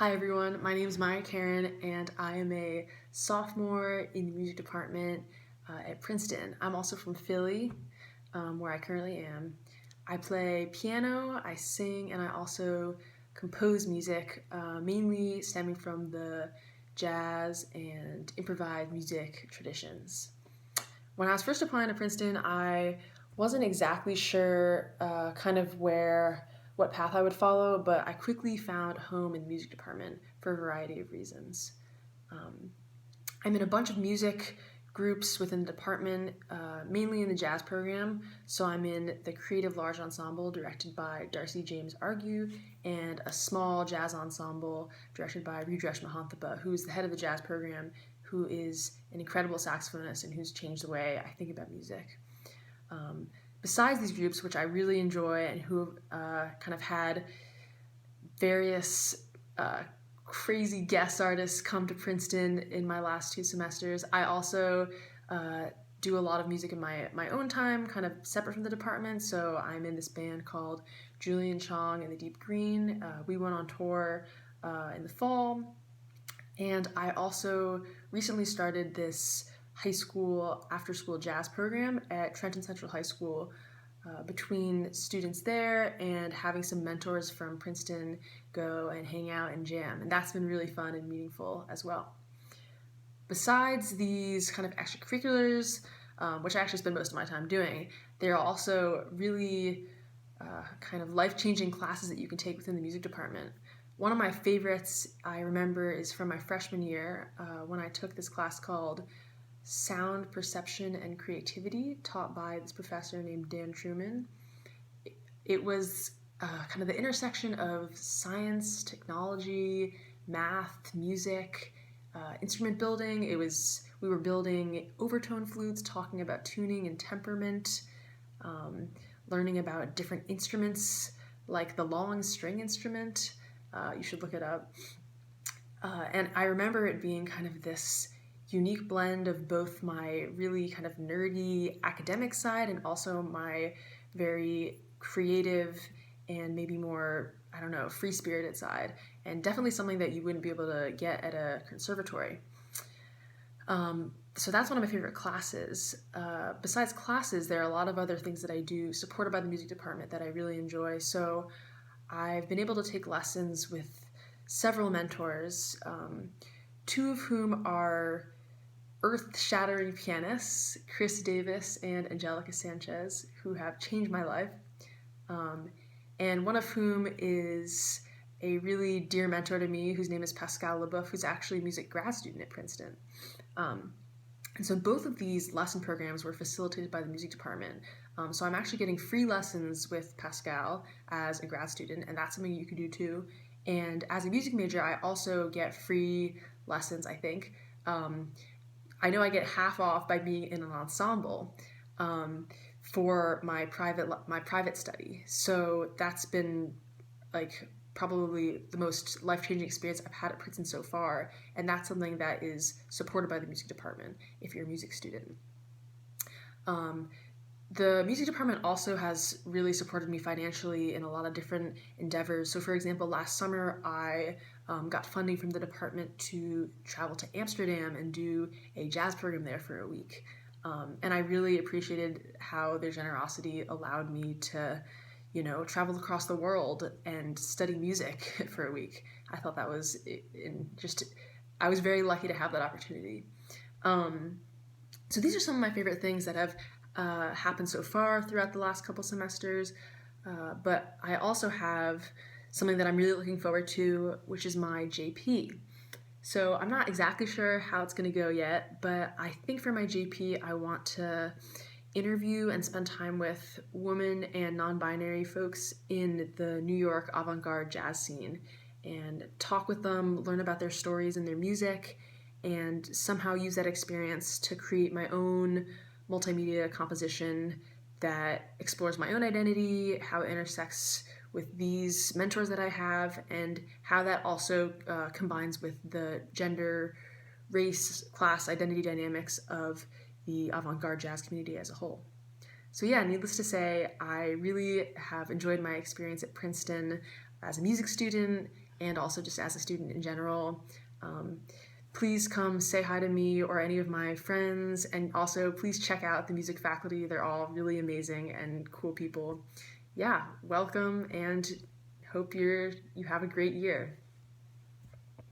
Hi everyone, my name is Keren and I am a sophomore in the music department at Princeton. I'm also from Philly, where I currently am. I play piano, I sing, and I also compose music, mainly stemming from the jazz and improvised music traditions. When I was first applying to Princeton, I wasn't exactly sure what path I would follow, but I quickly found home in the music department for a variety of reasons. Um, I'm in a bunch of music groups within the department, mainly in the jazz program. So I'm in the Creative Large Ensemble directed by Darcy James Argue and a small jazz ensemble directed by Rudresh Mahanthapa, who's the head of the jazz program, who is an incredible saxophonist and who's changed the way I think about music. Um, Besides these groups, which I really enjoy and who have kind of had various crazy guest artists come to Princeton in my last 2 semesters. I also do a lot of music in my own time, kind of separate from the department. So I'm in this band called Julian Chong and the Deep Green. We went on tour in the fall. And I also recently started this high school after school jazz program at Trenton Central High School, between students there and having some mentors from Princeton go and hang out and jam. And that's been really fun and meaningful as well. Besides these kind of extracurriculars, which I actually spend most of my time doing, there are also really kind of life-changing classes that you can take within the music department. One of my favorites I remember is from my freshman year when I took this class called Sound Perception and Creativity, taught by this professor named Dan Truman. It was kind of the intersection of science, technology, math, music, instrument building. We were building overtone flutes, talking about tuning and temperament, learning about different instruments like the long string instrument. You should look it up. And I remember it being kind of this unique blend of both my really kind of nerdy academic side and also my very creative and maybe more, I don't know, free-spirited side, and definitely something that you wouldn't be able to get at a conservatory. So that's one of my favorite classes. Besides classes, there are a lot of other things that I do supported by the music department that I really enjoy. So I've been able to take lessons with several mentors, two of whom are earth-shattering pianists, Chris Davis and Angelica Sanchez, who have changed my life, and one of whom is a really dear mentor to me, whose name is Pascal Leboeuf, who's actually a music grad student at Princeton. And so both of these lesson programs were facilitated by the music department. So I'm actually getting free lessons with Pascal as a grad student, and that's something you can do too. And as a music major, I also get free lessons, I think. I know I get half off by being in an ensemble for my private study. So that's been like probably the most life-changing experience I've had at Princeton so far, and that's something that is supported by the music department if you're a music student. The music department also has really supported me financially in a lot of different endeavors. So for example, last summer I got funding from the department to travel to Amsterdam and do a jazz program there for a week. And I really appreciated how their generosity allowed me to, travel across the world and study music for a week. I thought that was I was very lucky to have that opportunity. So these are some of my favorite things that have happened so far throughout the last couple semesters, but I also have something that I'm really looking forward to, which is my JP. So I'm not exactly sure how it's going to go yet, but I think for my JP I want to interview and spend time with women and non-binary folks in the New York avant-garde jazz scene and talk with them, learn about their stories and their music, and somehow use that experience to create my own multimedia composition that explores my own identity, how it intersects with these mentors that I have, and how that also combines with the gender, race, class, identity dynamics of the avant-garde jazz community as a whole. So yeah, needless to say, I really have enjoyed my experience at Princeton as a music student and also just as a student in general. Please come say hi to me or any of my friends, and also please check out the music faculty. They're all really amazing and cool people. Yeah, welcome, and hope you have a great year.